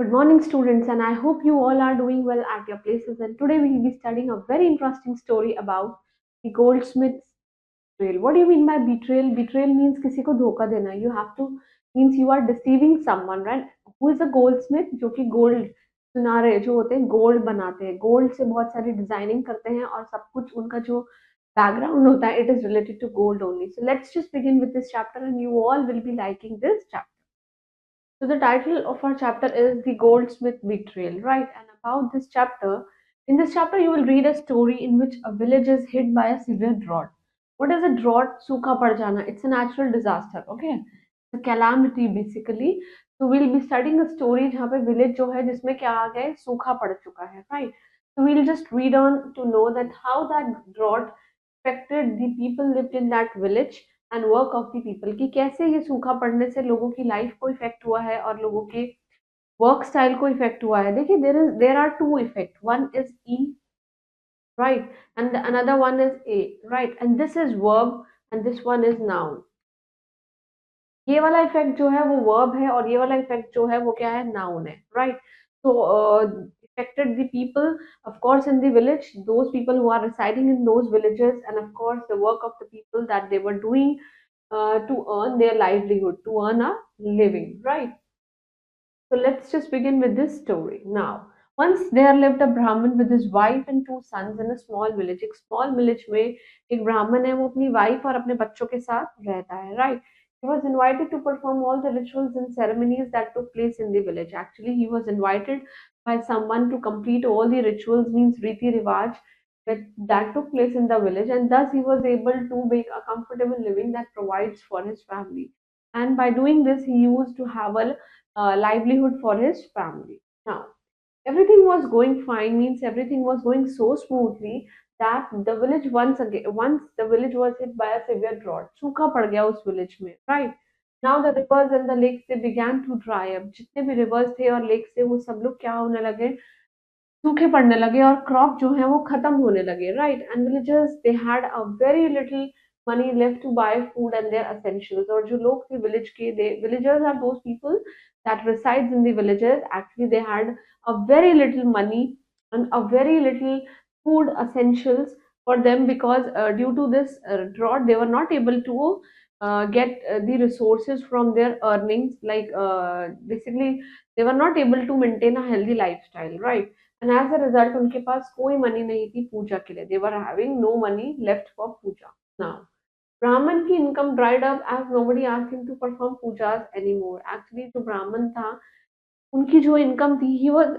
Good morning, students, and I hope you all are doing well at your places. And today we will be studying a very interesting story about the goldsmith's betrayal. What do you mean by betrayal? Betrayal means किसी को धोखा देना. You have to means you are deceiving someone, right? Who is a goldsmith? जो कि gold सुनारे जो होते हैं gold बनाते हैं. Gold से बहुत सारी designing करते हैं और सब कुछ उनका जो background होता है it is related to gold only. So let's just begin with this chapter, and you all will be liking this chapter. So the title of our chapter is The Goldsmith Betrayal, right? And about this chapter, in this chapter you will read a story in which a village is hit by a severe drought. What is a drought? सूखा पड़ जाना. It's a natural disaster, okay? It's a calamity basically. So we'll be studying a story जहाँ पे village जो है जिसमें क्या आ गया है सूखा पड़ चुका है, right? So we'll just read on to know that how that drought affected the people lived in that village and work of the people कि कैसे ये सूखा पड़ने से लोगों की लाइफ को इफेक्ट हुआ है और लोगों के वर्क स्टाइल को इफेक्ट हुआ है. देखिए there are two effect. One is E, right, and another one is A, right, and this is verb and this one is noun. ये वाला इफेक्ट जो है वो वर्ब है और ये वाला इफेक्ट जो है वो क्या है, नाउन है, right. So affected the people, of course, in the village, those people who are residing in those villages, and of course the work of the people that they were doing to earn their livelihood, to earn a living, right? So let's just begin with this story. Now, once there lived a Brahmin with his wife and two sons in a small village. एक small village में एक ब्राह्मण है, वो अपनी wife और अपने बच्चों के साथ रहता है, right? He was invited to perform all the rituals and ceremonies that took place in the village. Actually, he was invited by someone to complete all the rituals, means riti rivaj, that took place in the village, and thus he was able to make a comfortable living that provides for his family. And by doing this, he used to have a livelihood for his family. Now, everything was going fine, means everything was going so smoothly that the village once the village was hit by a severe drought. सूखा पड़ गया उस village में, right? Now the rivers and the lakes they began to dry up. जितने भी rivers थे और lakes थे वो सब लोग क्या होने लगे, सूखे पड़ने लगे और क्रॉप जो है वो खत्म होने लगे, right. And villagers they had a very little money left to buy food and their essentials. और जो लोग थे विलेज के, दे villagers are those people that resides in the villages. Actually they had a very little money and a very little food essentials for them because due to this drought they were not able to get the resources from their earnings, like basically they were not able to maintain a healthy lifestyle, right? And as a result उनके पास कोई money नहीं थी पूजा के लिए. They were having no money left for puja. Now ब्राह्मण की income dried up as nobody asked him to perform pujas anymore. Actually जो ब्राह्मण था उनकी जो इनकम थी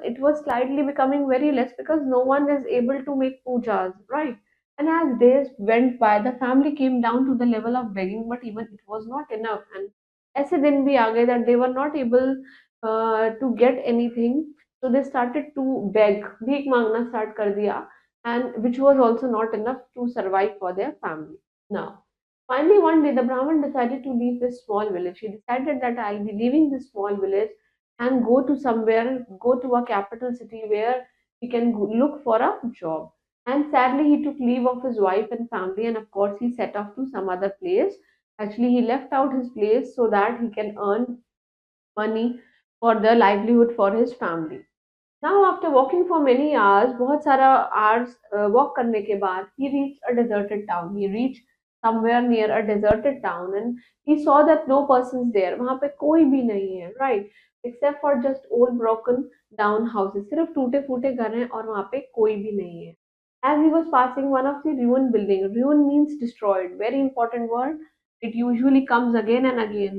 it was slightly becoming very less because no one is able to make pujas, right? And as days went by, the family came down to the level of begging, but even it was not enough. And ऐसे दिन भी आ गए that they were not able to get anything, so they started to beg, भीख मांगना start कर दिया, and which was also not enough to survive for their family. Now, finally one day the Brahmin decided to leave this small village. He decided that I'll be leaving this small village and go to somewhere, go to a capital city where he can look for a job. And sadly, he took leave of his wife and family, and of course, he set off to some other place. Actually, he left out his place so that he can earn money for the livelihood for his family. Now, after walking for many hours, बहुत सारा hours walk करने के बाद, he reached a deserted town. He reached somewhere near a deserted town, and he saw that no persons there. वहाँ पे कोई भी नहीं है, right? Except for just old broken down houses. सिर्फ टूटे फूटे घर हैं और वहाँ पे कोई भी नहीं है. As he was passing one of the ruined building, ruin means destroyed. Very important word. It usually comes again and again.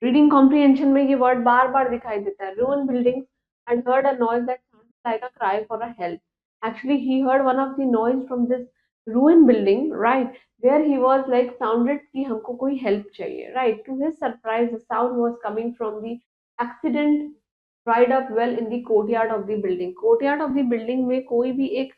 Reading comprehension में ये वर्ड बार बार दिखाई देता है. ruined buildings and heard a noise that sounded like a cry for a help. Actually he heard one of the noise from this ruined building, right, where he was like sounded कि हमको कोई help चाहिए, right. To his surprise the sound was coming from the accident dried up well in the courtyard of the building. courtyard of the building में कोई भी एक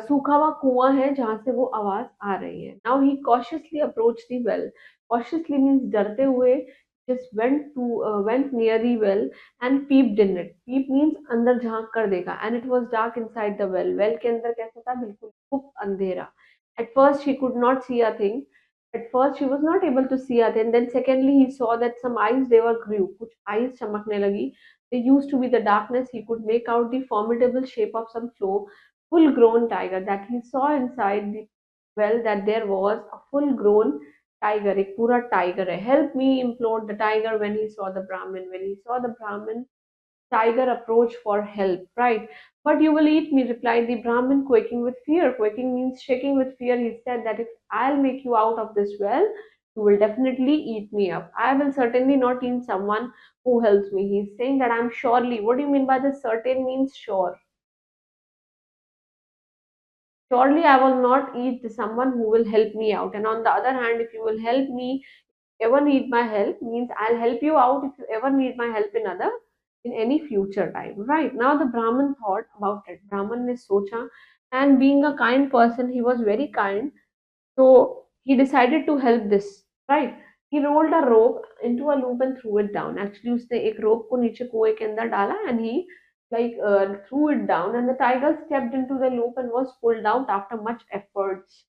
सूखा हुआ कुआं है जहां से वो आवाज आ रही है. Now he cautiously approach the well. Cautiously means डरते हुए just went near the well and peeped in it. Peep means अंदर झांक कर देखा. And it was dark inside the well. Well के अंदर कैसा था, बिल्कुल खूब अंधेरा. At first he could not see a thing. At first, she was not able to see her. Then secondly, he saw that some eyes they were grew. कुछ eyes चमकने लगी. They used to be the darkness. He could make out the formidable shape of some full-grown tiger that he saw inside the well. That there was a full-grown tiger. एक पूरा tiger है. Help me, implored the tiger when he saw the Brahmin. When he saw the Brahmin, tiger approached for help, right? But you will eat me, replied the Brahmin, quaking with fear. Quaking means shaking with fear. He said that if I'll make you out of this well, you will definitely eat me up. I will certainly not eat someone who helps me. He's saying that I'm surely. What do you mean by this? Certain means sure. Surely I will not eat someone who will help me out. And on the other hand, if you will help me, ever need my help means I'll help you out if you ever need my help in any future time. Right now, the Brahmin thought about it. Brahman ne socha, and being a kind person, he was very kind. So he decided to help this. Right. He rolled a rope into a loop and threw it down. Actually, उसने एक rope को नीचे कुएं के अंदर डाला and he threw it down, and the tiger stepped into the loop and was pulled out after much efforts.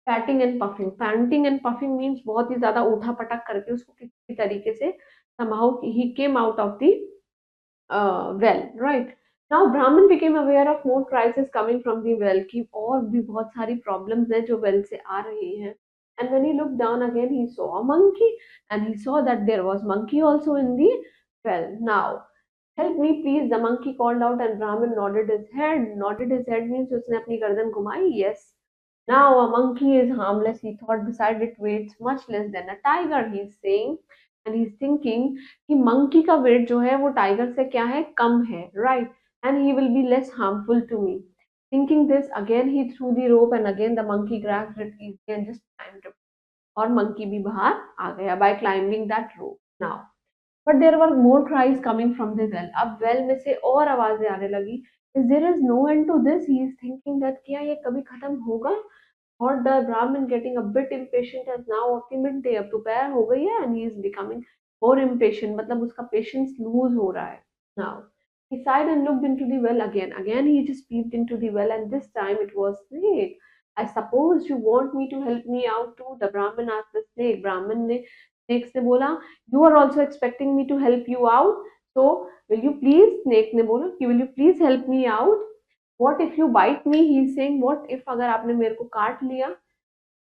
Panting and puffing, panting and puffing means बहुत ही ज्यादा उठा पटक करके उसको किसी तरीके से somehow he came out of the well, right? Now Brahmin became aware of more crises coming from the well, कि और भी बहुत सारी problems हैं जो well से आ रही हैं. And when he looked down again, he saw a monkey, and he saw that there was monkey also in the well. Now, help me please, the monkey called out, and Brahmin nodded his head. Nodded his head means उसने अपनी गर्दन घुमाई. Yes, now a monkey is harmless, he thought, beside it weighs much less than a tiger, he's saying. And he's thinking कि monkey का weight जो है वो tiger से क्या है, कम है, right? And he will be less harmful to me. Thinking this, again he threw the rope, and again the monkey grabbed it easily and just climbed up. और monkey भी बाहर आ गया by climbing that rope. Now, but there were more cries coming from the well. अब well में से और आवाजें आने लगी. Is there is no end to this? He is thinking that क्या ये कभी खत्म होगा? Or the Brahmin getting a bit impatient as now of the midday, अब दोपहर हो गई है and he is becoming more impatient, मतलब उसका patience lose हो रहा है. Now he sighed and looked into the well again. Again he just peeped into the well, and this time it was snake. I suppose you want me to help me out too, the Brahmin asked the snake. Brahmin ने snakes ने बोला, you are also expecting me to help you out, so will you please, snake ने बोला कि will you please help me out. What if you bite me? He is saying, what if अगर आपने मेरे को काट लिया.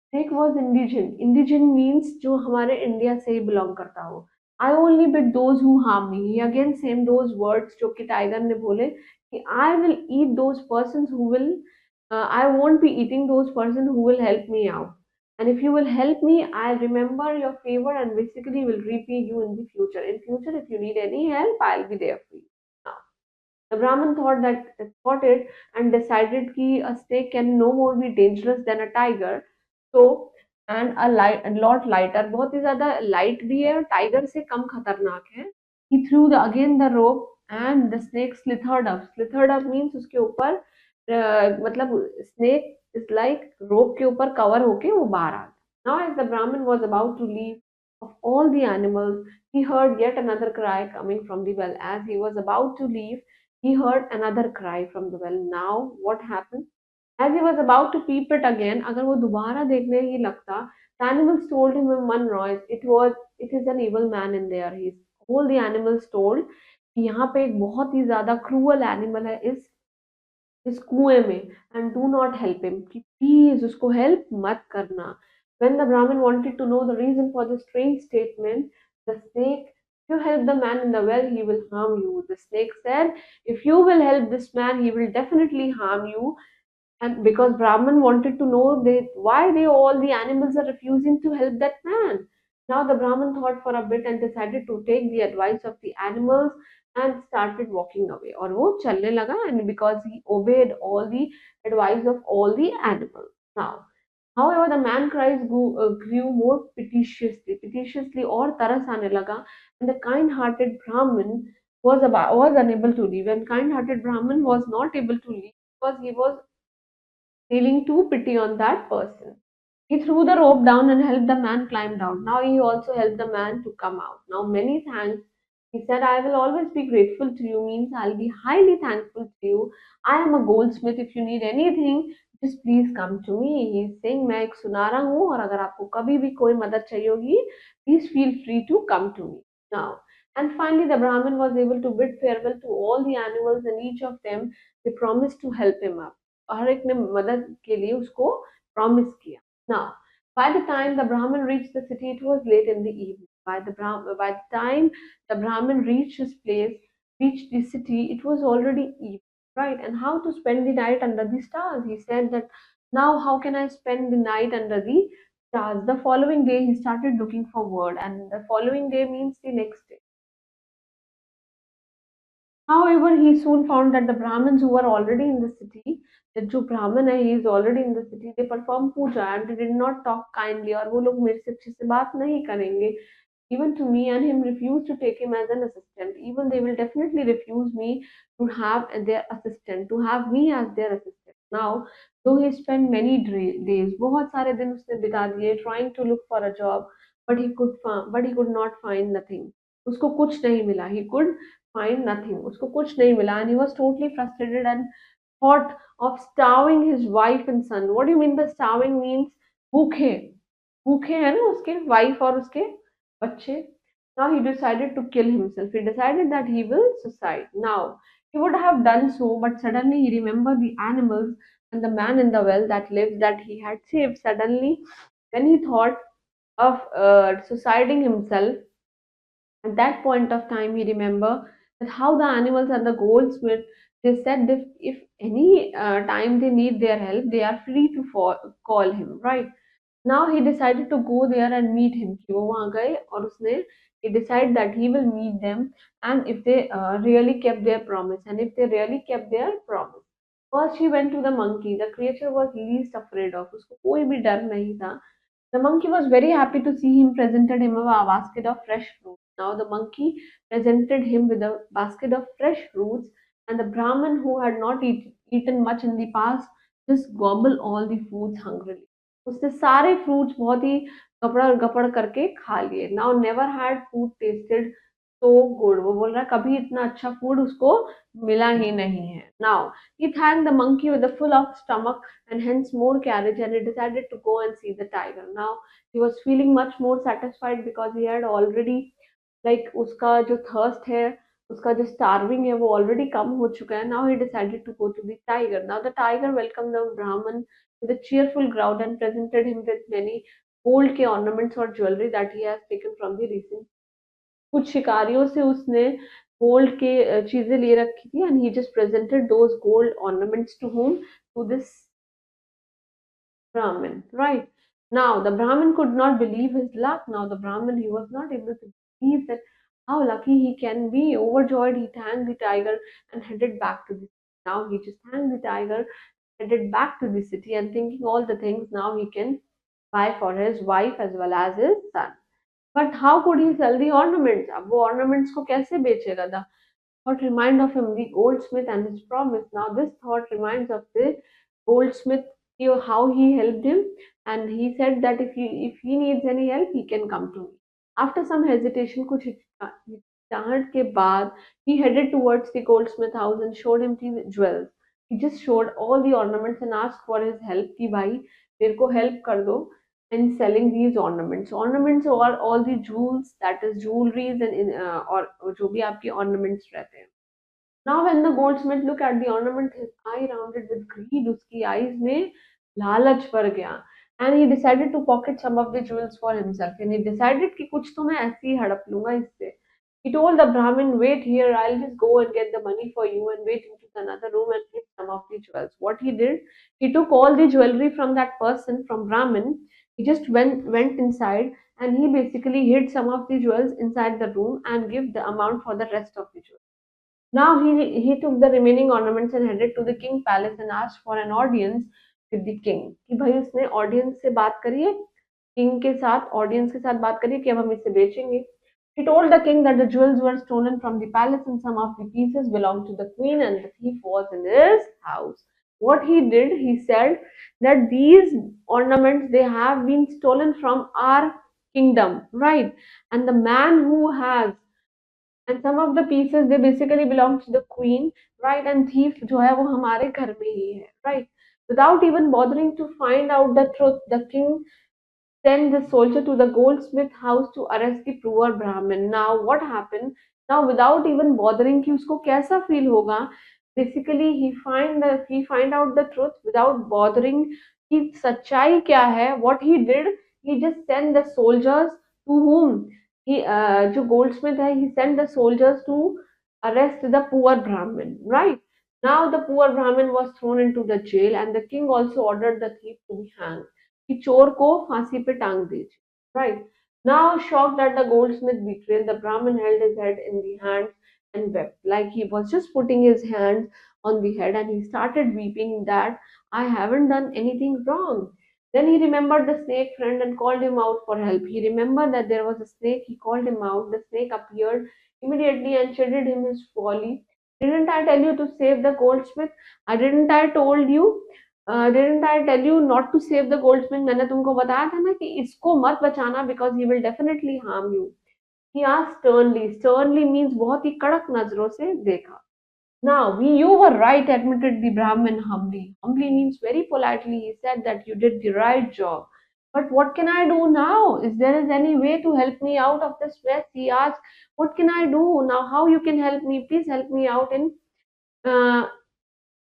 Snake was indigent. Indigent means जो हमारे इंडिया से ही बिलोंग करता हो. I only bit those who harm me. He again same those words जो कि टाइगर ने बोले कि I will eat those persons who will I won't be eating those persons who will help me out. And if you will help me, I'll remember your favor and basically will repay you in the future. In future, if you need any help, I'll be there for you. Now, the Brahmin thought it and decided that a snake can no more be dangerous than a tiger. So, and a lot lighter, बहुत ही ज़्यादा light भी है और tiger से कम खतरनाक है. He threw again the rope, and the snake slithered up. Slithered up means उसके ऊपर मतलब snake is like rope के ऊपर cover होके वो बाहर आ गया. Now as the Brahmin was about to leave, of all the animals, he heard yet another cry coming from the well. As he was about to leave, he heard another cry from the well. Now what happened? As he was about to peep it again, अगर वो दोबारा देखने ही लगता, the animals told him in one noise, it is an evil man in there. All the animals told कि यहाँ पे एक बहुत ही ज्यादा cruel animal है इस कुएं में, and do not help him, कि please उसको help मत करना. When the Brahmin wanted to know the reason for the strange statement, the snake, if you help the man in the well, he will harm you. The snake said, if you will help this man, he will definitely harm you. And because Brahman wanted to know why they all the animals are refusing to help that man. Now the Brahman thought for a bit and decided to take the advice of the animals and started walking away. और वो चलने लगा, and because he obeyed all the advice of all the animals. Now, however, the man cries grew more petitiously और तरस आने लगा, and the kind-hearted Brahmin was unable to leave. And kind-hearted Brahmin was not able to leave because he was feeling too pity on that person. He threw the rope down and helped the man climb down. Now he also helped the man to come out. Now, many thanks. He said, I will always be grateful to you, means I'll be highly thankful to you. I am a goldsmith. If you need anything, just please come to me. He is saying मैं एक सुनारा हूँ और अगर आपको कभी भी कोई मदद चाहिए होगी, please feel free to come to me now. And finally the Brahmin was able to bid farewell to all the animals, and each of them they promised to help him up. हर एक ने मदद के लिए उसको promise किया. Now by the time the Brahmin reached the city, it was late in the evening. By the time the Brahmin reached his place, reached the city, it was already evening, right? And how to spend the night under the stars? He said that now how can I spend the night under the stars? The following day he started looking for word, and the following day means the next day. However, he soon found that the Brahmins who were already in the city, that जो Brahmin है, he is already in the city, they perform puja and they did not talk kindly, और वो लोग मेरे से अच्छे से बात नहीं करेंगे. Even to me and him refuse to take him as an assistant. Even they will definitely refuse me to have their assistant, to have me as their assistant. Now, though he spent many days, बहुत सारे दिन उसने बिता दिए trying to look for a job, but he could not find nothing. उसको कुछ नहीं मिला. He could find nothing. उसको कुछ नहीं मिला, and he was totally frustrated and thought of starving his wife and son. What do you mean by starving means? भूखे. भूखे है ना उसके वाइफ और उसके बच्चे. Now he decided to kill himself. He decided that he will suicide. Now he would have done so, but suddenly he remembered the animals and the man in the well that lived that he had saved. Suddenly, when he thought of suiciding himself, at that point of time, he remembered that how the animals and the goldsmith they said that if any time they need their help, they are free to call him, right? Now he decided to go there and meet him. कि वो वहाँ गए और उसने he decided that he will meet them, and if they really kept their promise, and if they really kept their promise. First he went to the monkey. The creature was least afraid of. उसको कोई भी डर नहीं था. The monkey was very happy to see him, presented him a basket of fresh fruit. Now the monkey presented him with a basket of fresh fruits, and the Brahmin, who had not eaten much in the past, just gobbled all the foods hungrily. उसने सारे fruits बहुत ही गपड़ गपड़ करके खा लिए. Now never had food tested so good. वो बोल रहा है कभी इतना अच्छा फूड उसको मिला ही नहीं है. Now he thanked the monkey with a full of stomach and hence more courage, and he decided to go and see the tiger. Now he was feeling much more satisfied because he had already like उसका जो thirst है, उसका जो starving है वो already कम हो चुका है. Now he decided to go to the tiger. Now the tiger welcomed the Brahman with a cheerful growl and presented him with many gold के ornaments or jewelry that he has taken from the recent. कुछ शिकारियों से उसने gold के चीजें ले रखी थी, and he just presented those gold ornaments to whom? To this Brahmin, right? Now the Brahmin could not believe his luck. Now the Brahmin, he was not able to believe that how lucky he can be. Overjoyed, he thanked the tiger and headed back to the city. Now he just thanked the tiger, headed back to the city, and thinking all the things now he can buy for his wife as well as his son. But how could he sell the ornaments? अब वो ornaments को कैसे बेचेगा? The thought remind of him the goldsmith and his promise. Now this thought reminds of the goldsmith, how he helped him, and he said that if he needs any help, he can come to me. After some hesitation, कुछ हिचकिचाहट के बाद, he headed towards the goldsmith house and showed him the jewels. He just showed all the ornaments and asked for his help कि भाई मेरे को help कर दो in selling these ornaments. Ornaments are all the jewels, that is jewelries and or जो भी आपके ornaments रहते हैं. Now when the goldsmith looked at the ornament, his eye rounded with greed. उसकी eyes में लालच भर गया. And he decided to pocket some of the jewels for himself. And he decided कि कुछ तो मैं ऐसे ही हड़प लूंगा इससे. He told the Brahmin, wait here, I'll just go and get the money for you, and wait into another room and get some of the jewels. What he did, he took all the jewelry from that person, from Brahmin. He just went inside, and he basically hid some of the jewels inside the room and give the amount for the rest of the jewels. Now he took the remaining ornaments and headed to the king palace and asked for an audience with the king. कि भाई उसने audience से बात करी है, king के साथ audience के साथ बात करी है कि अब हम इसे बेचेंगे. He told the king that the jewels were stolen from the palace and some of the pieces belonged to the queen and the thief was in his house. What he did, he said that these ornaments they have been stolen from our kingdom, right? And the man who has and some of the pieces they basically belong to the queen, right? And thief जो है वो हमारे घर में ही है, right? Without even bothering to find out the truth, the king sent the soldier to the goldsmith house to arrest the poor Brahmin. Now what happened? Now without even bothering कि उसको कैसा feel होगा, basically he find out the truth without bothering कि सच्चाई क्या है. What he did, he just sent the soldiers to whom he जो goldsmith है, he sent the soldiers to arrest the poor Brahmin, right? Now the poor Brahmin was thrown into the jail, and the king also ordered the thief to be hanged. कि चोर को फांसी पे टांग दीजिए. Right. Now, shocked at the goldsmith betrayal, the Brahmin held his head in the hands and wept. Like he was just putting his hands on the head and he started weeping that I haven't done anything wrong. Then he remembered the snake friend and called him out for help. He remembered that there was a snake. He called him out. The snake appeared immediately and chided him his folly. Didn't I tell you to save the goldsmith? Didn't I told you? Didn't I tell you not to save the goldsmith? मैंने तुमको बताया था ना कि इसको मत बचाना because he will definitely harm you. He asked sternly. Sternly means बहुत ही कड़क नजरों से देखा. Now, you were right, admitted the Brahmin humbly. Humbly means very politely. He said that you did the right job. But what can I do now? Is there is any way to help me out of this mess? He asked, what can I do now? How you can help me? Please help me out uh,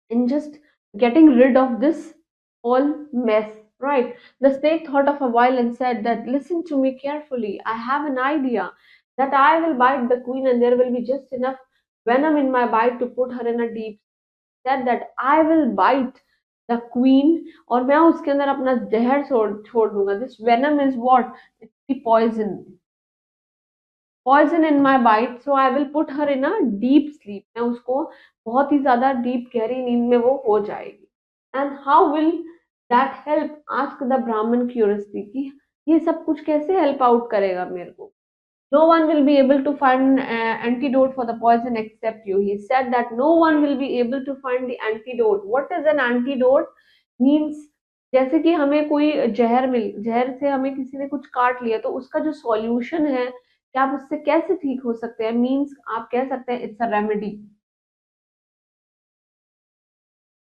in just getting rid of this whole mess, right? The snake thought of a while and said that, listen to me carefully. I have an idea that I will bite the queen and there will be just enough venom in my bite to put her in a deep. Said that I will bite the queen और मैं उसके अंदर अपना जहर छोड़ दूंगा. This venom is what? It's the poison in my bite, so I will put her in a deep sleep. मैं उसको बहुत ही ज्यादा डीप गहरी नींद में वो हो जाएगी. And how will that help? Ask the Brahmin curiously कि ये सब कुछ कैसे help out करेगा मेरे को. No one will be able to find antidote for the poison except you. He said that no one will be able to find the antidote. What is an antidote? Means जैसे कि हमें कोई जहर से हमें किसी ने कुछ काट लिया तो उसका जो सॉल्यूशन है कि आप उससे कैसे ठीक हो सकते हैं, मीन्स आप कह सकते हैं इट्स अ रेमेडी.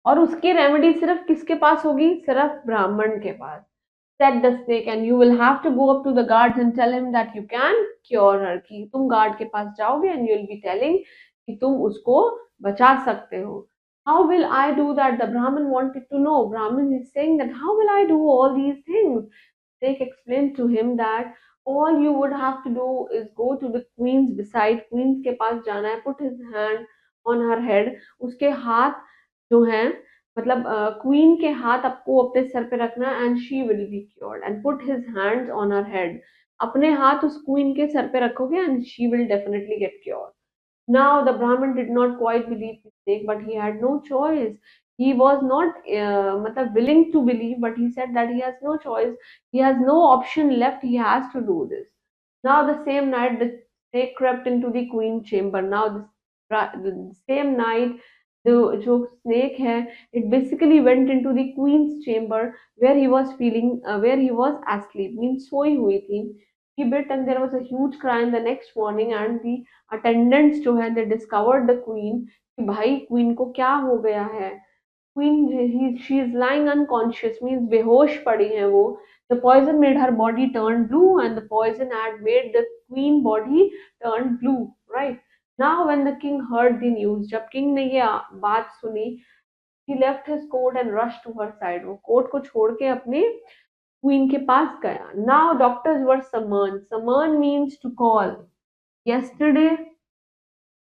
और उसकी रेमेडी सिर्फ किसके पास होगी? सिर्फ ब्राह्मण के पास. Said the snake, and you will have to go up to the guards and tell him that you can cure her. कि तुम गार्ड के पास जाओगे and you'll be telling कि तुम उसको बचा सकते हो. How will I do that? The Brahmin wanted to know. Brahmin is saying that how will I do all these things? Snake explained to him that all you would have to do is go to the queen's beside. Queen's के पास जाना है. Put his hand on her head. उसके हाथ जो हैं मतलब queen के हाथ आपको अपने सर पे रखना and she will be cured and put his hands on her head. अपने हाथ उस क्वीन के सर पे रखोगे and she will definitely get cured. Now the Brahmin did not quite believe his mistake, but he had no choice. He was not matlab willing to believe, but he said that he has no choice. He has no option left. He has to do this. Now the same night, the snake crept into the queen chamber. Now the same night, जो snake है, it basically went into the queen's chamber where he was where he was asleep, means सोई हुई थी. He bit and there was a huge cry in the next morning and the attendants जो है they discovered the queen कि भाई queen को क्या हो गया है. Queen she is lying unconscious means बेहोश पड़ी है वो. The poison made her body turn blue and the poison had made the queen body turn blue, right? Now when the king heard the news, जब king ने ये बात सुनी, he left his coat and rushed to her side. वो coat को छोड़ के अपने क्वीन के पास गया. Now doctors were summoned. Summon means to call. Yesterday,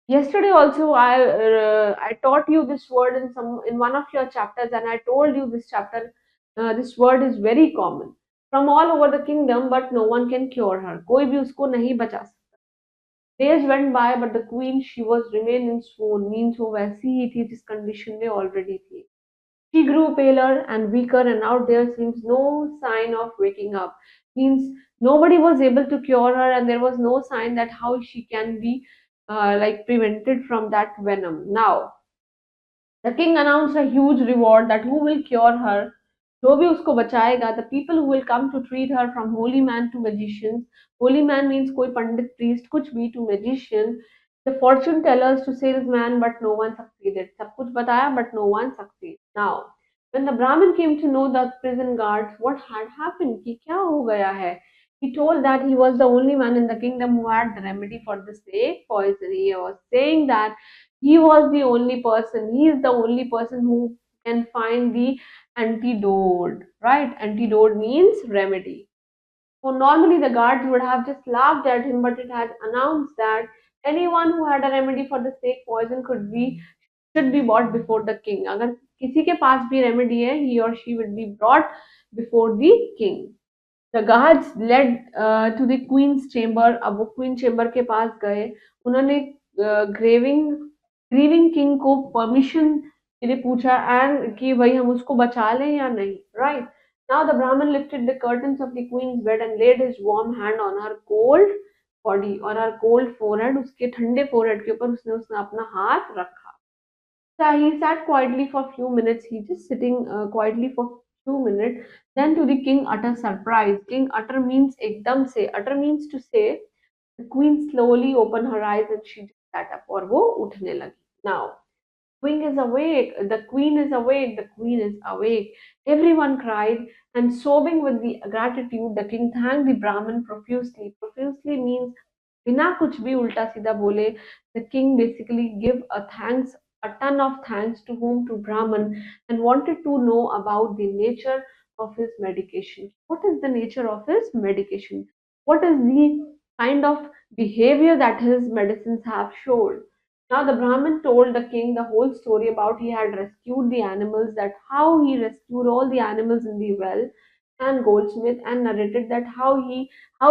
yesterday also I taught you this word in one of your chapters, and I told you this chapter. This word is very common from all over the kingdom, but no one can cure her. कोई भी उसको नहीं बचा सकता. Days went by, but the queen she was remained in swoon. Means वो वैसी ही थी जिस condition में already थी. She grew paler and weaker, and now there seems no sign of waking up. Means nobody was able to cure her, and there was no sign that how she can be like prevented from that venom. Now, the king announced a huge reward that who will cure her, जो भी उसको बचाएगा, the people who will come to treat her from holy man to magicians. Holy man means कोई पंडित priest कुछ भी to magician. The fortune tellers to salesman, but no one succeeded. सब कुछ बताया but no one succeeded. Now When the Brahmin came to know the prison guards what had happened, कि क्या हो गया है, he told that he was the only man in the kingdom who had the remedy for the snake poison. He was saying that he was the only person, he is the only person who can find the antidote, right? Antidote means remedy. So normally the guards would have just laughed at him, but it had announced that anyone who had a remedy for the snake poison could be should be brought before the king. अगर किसी के पास भी remedy है, he or she would be brought before the king. The guards led to the queen's chamber. अब वो queen chamber के पास गए. उन्होंने grieving grieving king को permission के लिए पूछा and कि भाई हम उसको बचा लें या नहीं, right? Now the Brahmin lifted the curtains of the queen's bed and laid his warm hand on her cold body और her cold forehead. उसके ठंडे forehead के ऊपर उसने अपना हाथ रखा. So he sat quietly for few minutes. He just sitting quietly for few minutes. Then to the king utter surprise. King utter means ekdam se. Utter means to say. The queen slowly opened her eyes and she just sat up. और वो उठने लगी. Now queen is awake. The queen is awake. The queen is awake. Everyone cried and sobbing with the gratitude. The king thanked the Brahmin profusely. Profusely means बिना कुछ भी उल्टा सीधा बोले. The king basically give a ton of thanks to whom, to Brahman, and wanted to know about the nature of his medication. What is the nature of his medication? What is the kind of behavior that his medicines have showed? Now the Brahmin told the king the whole story about he had rescued the animals, that how he rescued all the animals in the well, and Goldsmith, and narrated that how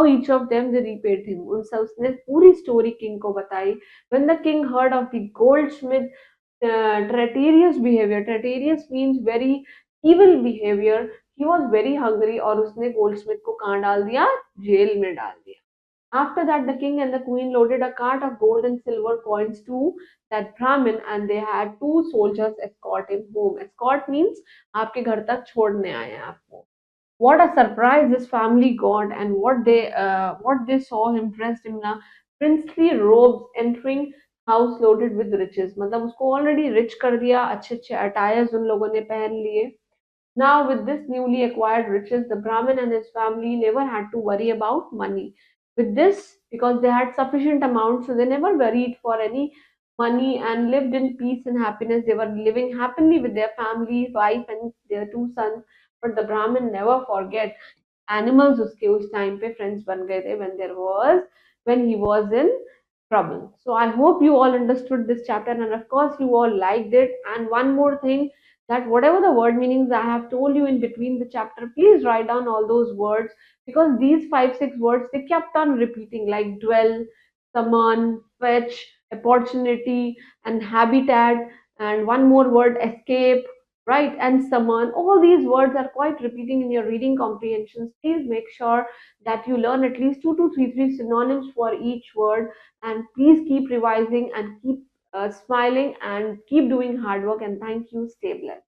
each of them they repaid him. उनसे उसने पूरी story king को बताई. When the king heard of the goldsmith treacherous behavior, treacherous means very evil behavior, he was very hungry और उसने goldsmith को कहाँ डाल दिया, जेल में डाल दिया. After that, the king and the queen loaded a cart of gold and silver coins to that Brahmin, and they had two soldiers escort him home. Escort means आपके घर तक छोड़ने आए हैं आपको. What a surprise this family got, and what they saw him dressed in a princely robes, entering house loaded with riches. मतलब उसको already rich कर दिया, अच्छे अच्छे attires उन लोगों ने पहन लिए. Now, with this newly acquired riches, the Brahmin and his family never had to worry about money. With this, because they had sufficient amount, so they never worried for any money and lived in peace and happiness. They were living happily with their family, wife, and their two sons. But the Brahmin never forget animals उसके उस time पे friends बन गए थे when he was in trouble. So I hope you all understood this chapter, and of course you all liked it. And one more thing, that whatever the word meanings I have told you in between the chapter, please write down all those words, because these 5 6 words they kept on repeating, like dwell, summon, fetch, opportunity, and habitat, and one more word, escape, right, and summon. All these words are quite repeating in your reading comprehensions. Please make sure that you learn at least 2 to 3 synonyms for each word, and please keep revising and keep smiling and keep doing hard work. And thank you. Stay blessed.